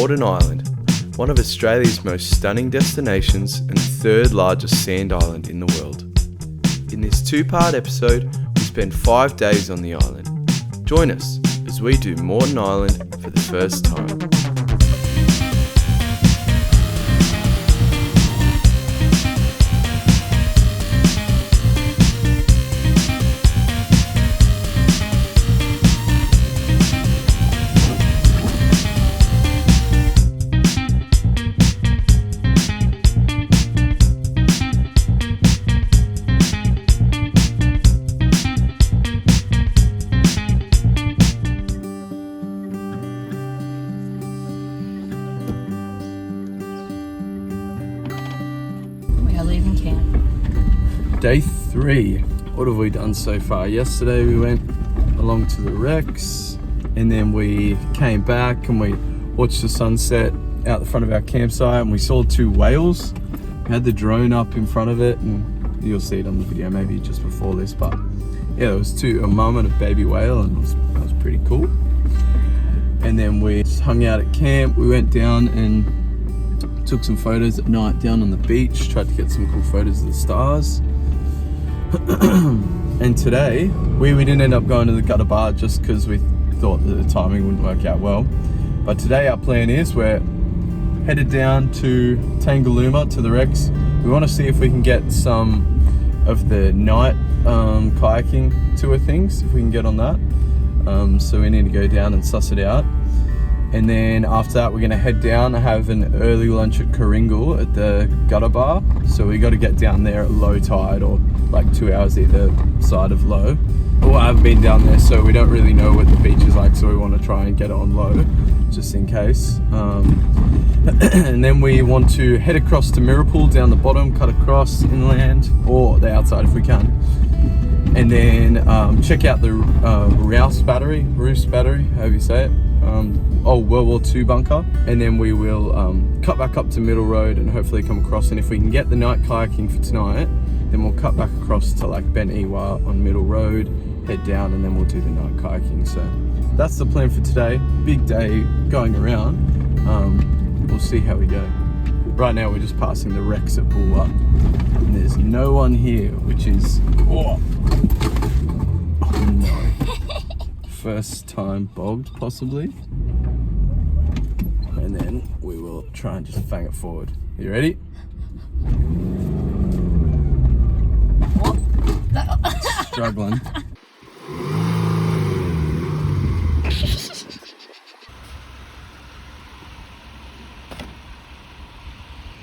Moreton Island, one of Australia's most stunning destinations and third largest sand island in the world. In this two-part episode, we spend 5 days on the island. Join us as we do Moreton Island for the first time. Day 3. What have we done so far? Yesterday we went along to the wrecks and then we came back and we watched the sunset out the front of our campsite and we saw 2 whales. We had the drone up in front of it and you'll see it on the video maybe just before this, but yeah, there was a mum and a baby whale and that was pretty cool. And then we just hung out at camp. We went down and took some photos at night down on the beach, tried to get some cool photos of the stars. And today we didn't end up going to the gutter bar just because we thought that the timing wouldn't work out well, but today our plan is we're headed down to Tangalooma to the wrecks. We want to see if we can get some of the night kayaking tour things, if we can get on that. So we need to go down and suss it out, and then after that we're going to head down and have an early lunch at Kooringal at the gutter bar. So we got to get down there at low tide, or like 2 hours either side of low. Well, I haven't been down there, so we don't really know what the beach is like, so we want to try and get it on low just in case. And then we want to head across to Mirapool down the bottom, cut across inland or the outside if we can, and then check out the Rous Battery, however you say it, World War II bunker, and then we will cut back up to Middle Road and hopefully come across, and if we can get the night kayaking for tonight, then we'll cut back across to like Ben Ewa on Middle Road, head down, and then we'll do the night kayaking. So that's the plan for today. Big day going around. We'll see how we go. Right now we're just passing the wrecks at Bulwa and there's no one here, which is oh no. First time bogged possibly. And then we will try and just fang it forward. You ready? Struggling.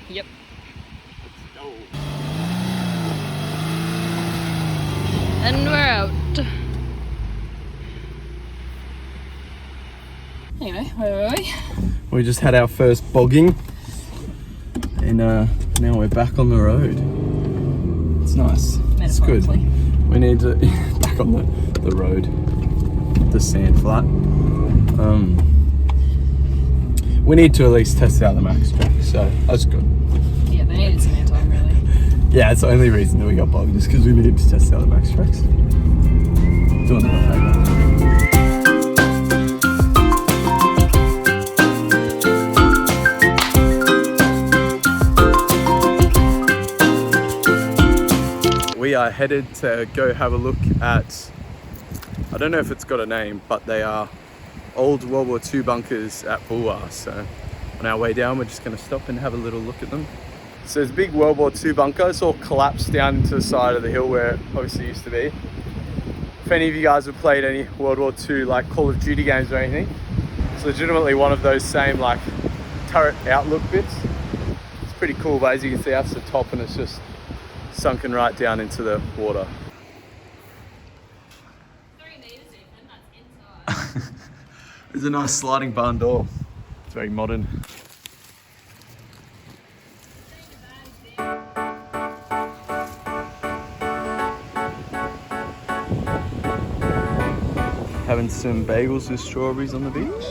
Yep. Let's go. And we're out. Anyway, where were we? We just had our first bogging and now we're back on the road. It's nice. It's good. We need to back on the road, the sand flat. We need to at least test out the max track, so that's good. Yeah, they needed some airtime, really. Yeah, it's the only reason that we got bogged, is because we needed to test out the max tracks. Doing them a favour. We are headed to go have a look at, I don't know if it's got a name, but they are old World War II bunkers at Bulwa. So on our way down, we're just going to stop and have a little look at them. So it's a big World War II bunker. It's all collapsed down into the side of the hill where it obviously used to be. If any of you guys have played any World War II like Call of Duty games or anything, it's legitimately one of those same like turret outlook bits. It's pretty cool, but as you can see that's the top and it's just sunken right down into the water. 3 meters even, that's inside. There's a nice sliding barn door. It's very modern. Having some bagels with strawberries on the beach.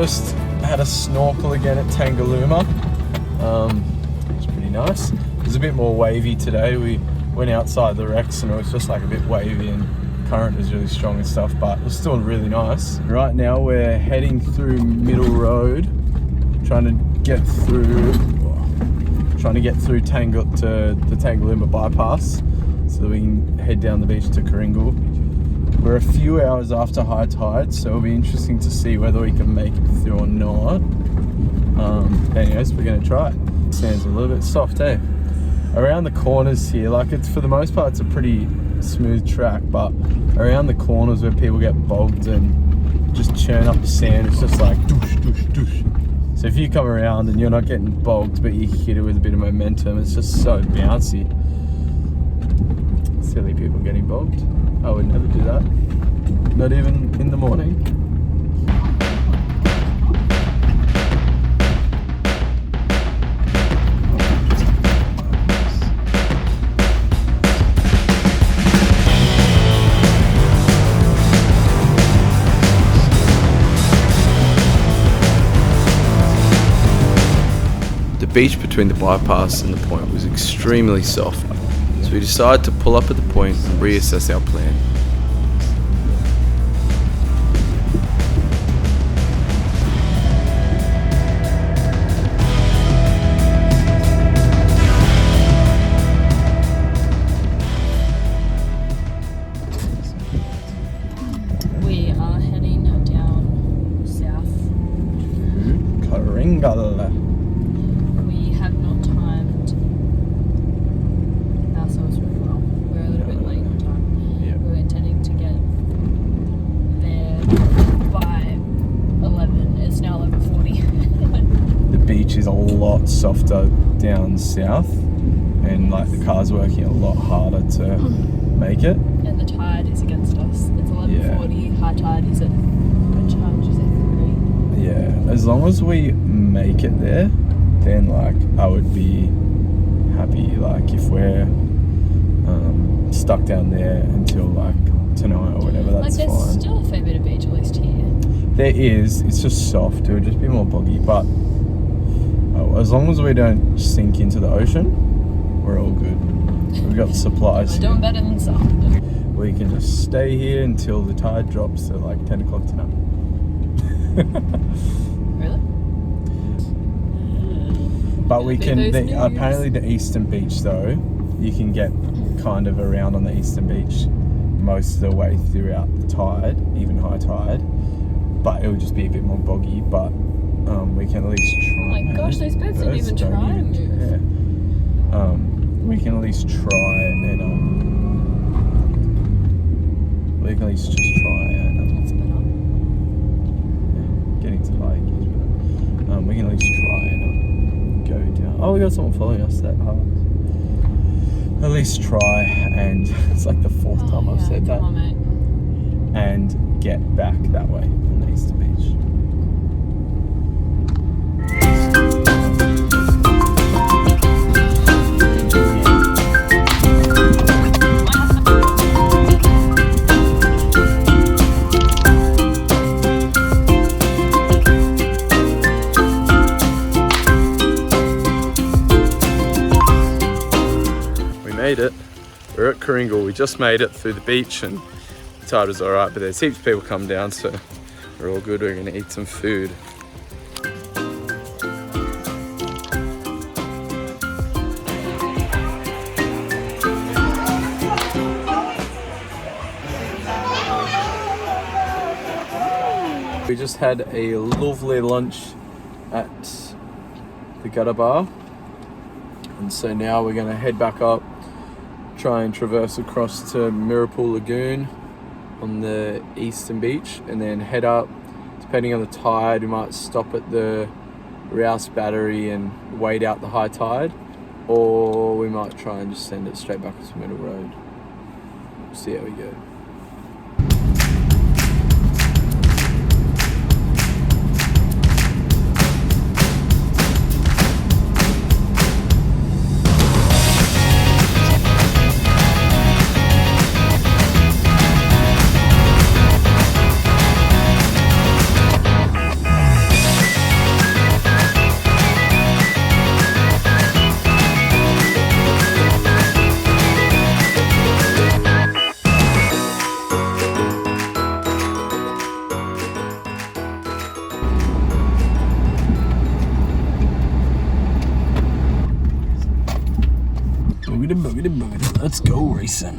just had a snorkel again at Tangalooma. It's pretty nice. It was a bit more wavy today. We went outside the wrecks and it was just like a bit wavy and current was really strong and stuff, but it was still really nice. Right now we're heading through Middle Road, trying to get through to the Tangalooma bypass so that we can head down the beach to Kooringal. We're a few hours after high tide, so it'll be interesting to see whether we can make it through or not. Anyways, we're gonna try it. Sand's a little bit soft, eh? Around the corners here, like it's for the most part it's a pretty smooth track, but around the corners where people get bogged and just churn up the sand, it's just like doosh, doosh, doosh. So if you come around and you're not getting bogged, but you hit it with a bit of momentum, it's just so bouncy. Silly people getting bogged. I would never do that. Not even in the morning. The beach between the bypass and the point was extremely soft, so we decided to pull up at the point and reassess our plan. We are heading down south. Kooringal. We have not timed ourselves very well. We're a little bit late on time. Yeah. We were intending to get there by 11. It's now 11:40. The beach is a lot softer down south, and like the car's working a lot harder to make it. And the tide is against us. It's 11:40. High tide is at what time? Did you say 3? Yeah, as long as we make it there, then like I would be happy. Like if we're stuck down there until like tonight or whatever, that's like there's fine. still a fair bit of beach, at least here. There is. It's just soft. It would just be more boggy, but as long as we don't sink into the ocean, we're all good. We've got the supplies. We're doing better than some. We can just stay here until the tide drops at like 10 o'clock tonight. Really? But we can, Those news. apparently the eastern beach though, you can get kind of around on the eastern beach most of the way throughout the tide, even high tide. But it would just be a bit more boggy, but we can at least try. Oh my gosh, those birds didn't even try to move. Yeah. We can at least try and then we can at least just try and That's better. getting to high engagement. We can at least try and go down. Oh, we got someone following us that hard. At least try, and it's like the fourth time I've said that. Come on, mate. And get back that way on the eastern beach. Made it. We're at Kooringal. We just made it through the beach and the tide was alright, but there's heaps of people come down, so we're all good. We're gonna eat some food. We just had a lovely lunch at the Gutter Bar, and so now we're gonna head back up, try and traverse across to Mirapool Lagoon on the eastern beach, and then head up. Depending on the tide, we might stop at the Rous Battery and wait out the high tide, or we might try and just send it straight back to Middle Road. See how we go. go racing.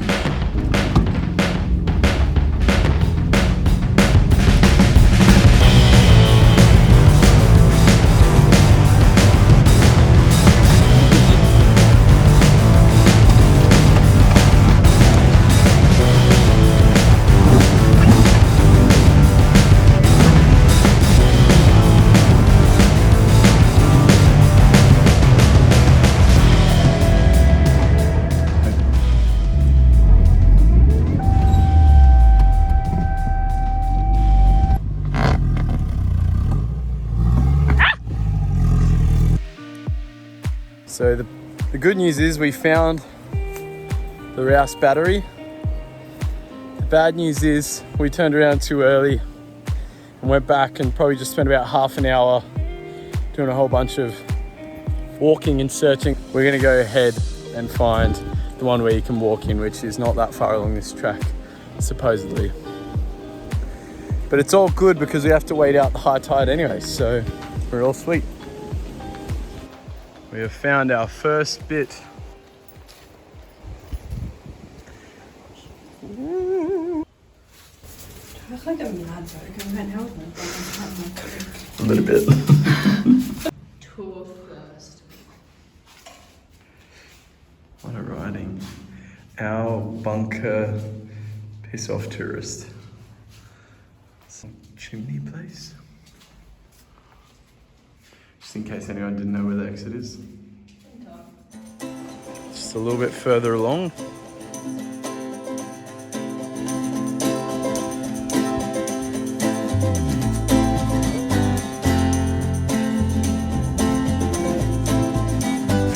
So the good news is we found the Rous Battery. The bad news is we turned around too early and went back and probably just spent about half an hour doing a whole bunch of walking and searching. We're gonna go ahead and find the one where you can walk in, which is not that far along this track, supposedly. But it's all good because we have to wait out the high tide anyway, so we're all sweet. We have found our first bit. I was like a mad joke. I can't help it. A little bit. Tour first. What a riding. Our bunker piss off tourist. Some chimney place. Just in case anyone didn't know where the exit is. Just a little bit further along.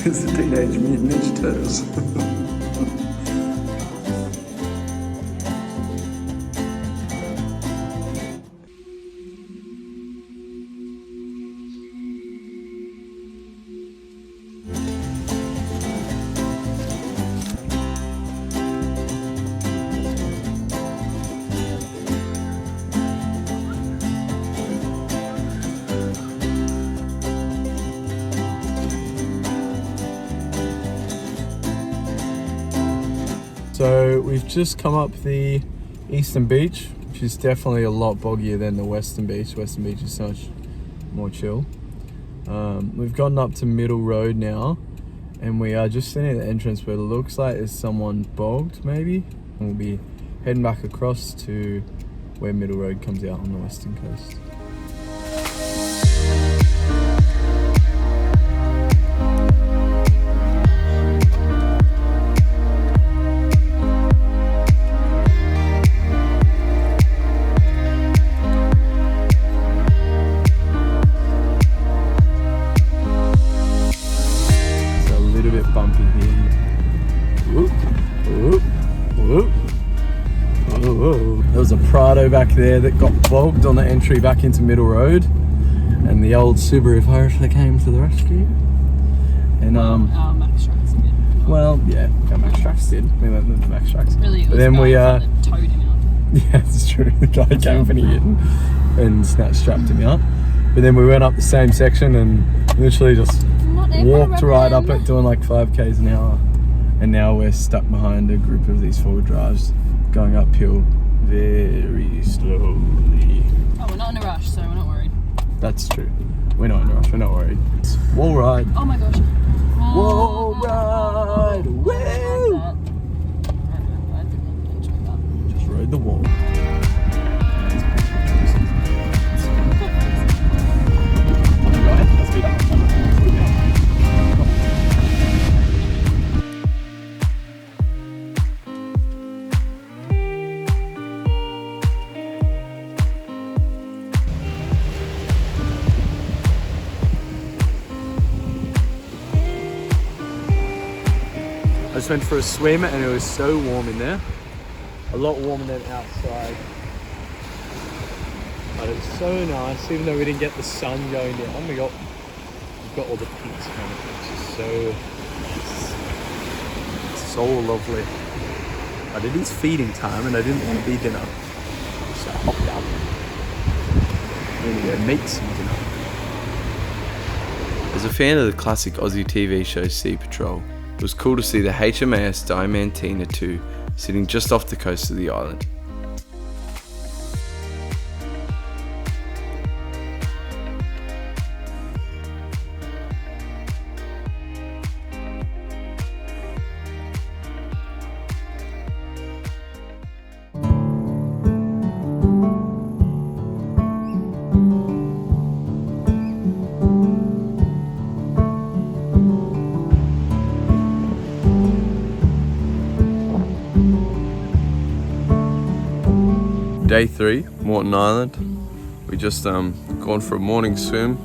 It's the Teenage Mutant Ninja Turtles. So we've just come up the eastern beach, which is definitely a lot boggier than the western beach. Western beach is so much more chill. We've gotten up to Middle Road now, and we are just sitting at the entrance where it looks like there's someone bogged maybe, and we'll be heading back across to where Middle Road comes out on the western coast. Bumpy here. Whoop, whoop, whoop. Whoa. There was a Prado back there that got bogged on the entry back into Middle Road, and the old Subaru Forester came to the rescue. And our Max Trucks did. Well, yeah, our Max Trucks did. We went with the Max Trucks. Really, it was but then we that towed him out. yeah, it's true. The guy came up and hit him and strapped him out. But then we went up the same section and literally just walked right up it, doing like 5k's an hour, and now we're stuck behind a group of these four-wheel drives going uphill very slowly. Oh, we're not in a rush, so we're not worried. That's true. We're not in a rush. We're not worried. Wall ride. Oh my gosh. Wall ride. Woo! Just rode the wall. I just went for a swim and it was so warm in there. A lot warmer than outside. But it's so nice, even though we didn't get the sun going down. We've got all the peaks kind of things. It's so lovely. But it is feeding time and I didn't want to be dinner. So I hopped out. I'm gonna go make some dinner. As a fan of the classic Aussie TV show Sea Patrol, It was cool to see the HMAS Diamantina 2 sitting just off the coast of the island. Day 3, Moreton Island. We just gone for a morning swim.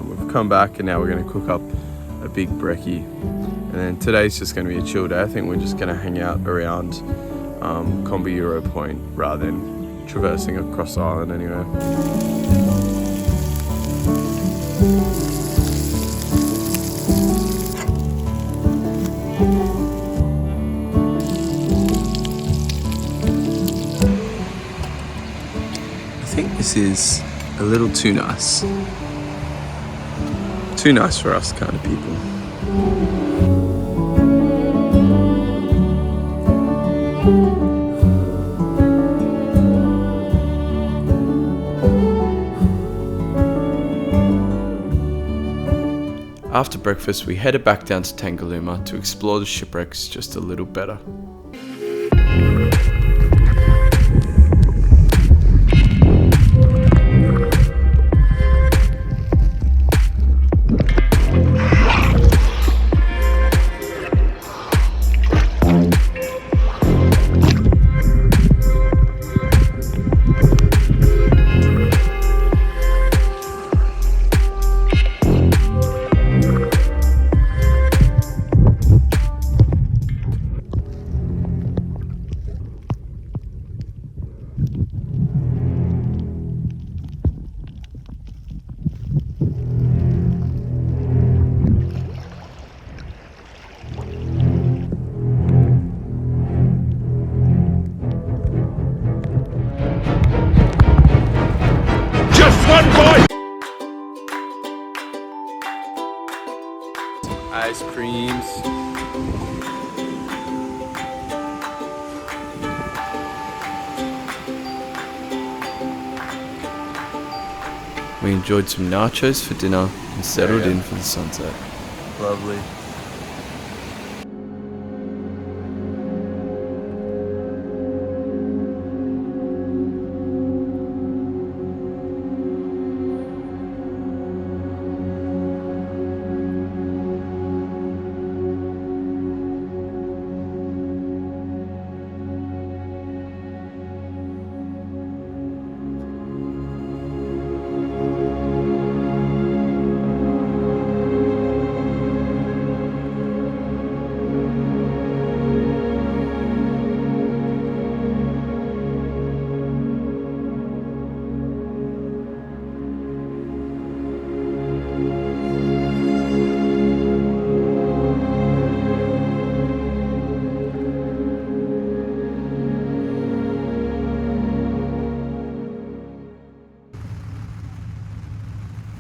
We've come back and now we're going to cook up a big brekkie. And then today's just going to be a chill day. I think we're just going to hang out around Combi Euro Point rather than traversing across the island anywhere. I think this is a little too nice. Too nice for us kind of people. After breakfast, we headed back down to Tangalooma to explore the shipwrecks just a little better. Ice creams. We enjoyed some nachos for dinner and settled in for the sunset. Lovely.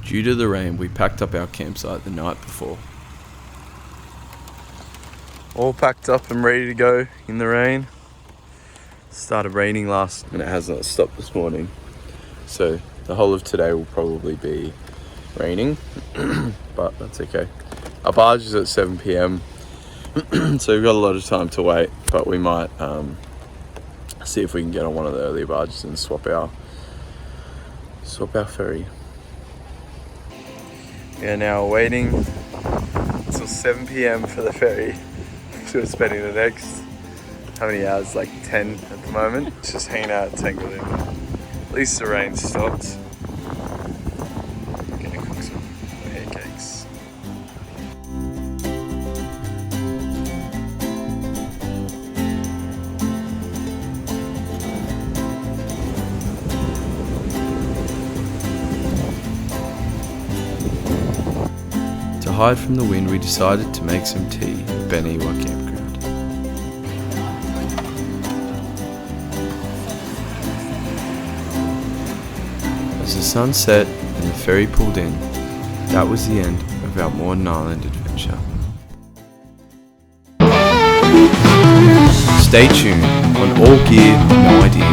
Due to the rain, we packed up our campsite the night before. All packed up and ready to go in the rain. Started raining last and it has not stopped this morning. So the whole of today will probably be raining, but that's okay. Our barge is at 7 p.m. so we've got a lot of time to wait, but we might see if we can get on one of the earlier barges and swap our ferry. We are now waiting until 7 p.m. for the ferry. So we're spending the next, how many hours? Like 10 at the moment. Just hanging out at Tangalooma. At least the rain stopped. I'm gonna cook some hair cakes. To hide from the wind, we decided to make some tea at Beniwa campground. As the sun set and the ferry pulled in, that was the end of our Moreton Island adventure. Stay tuned on All Gear, No Idea.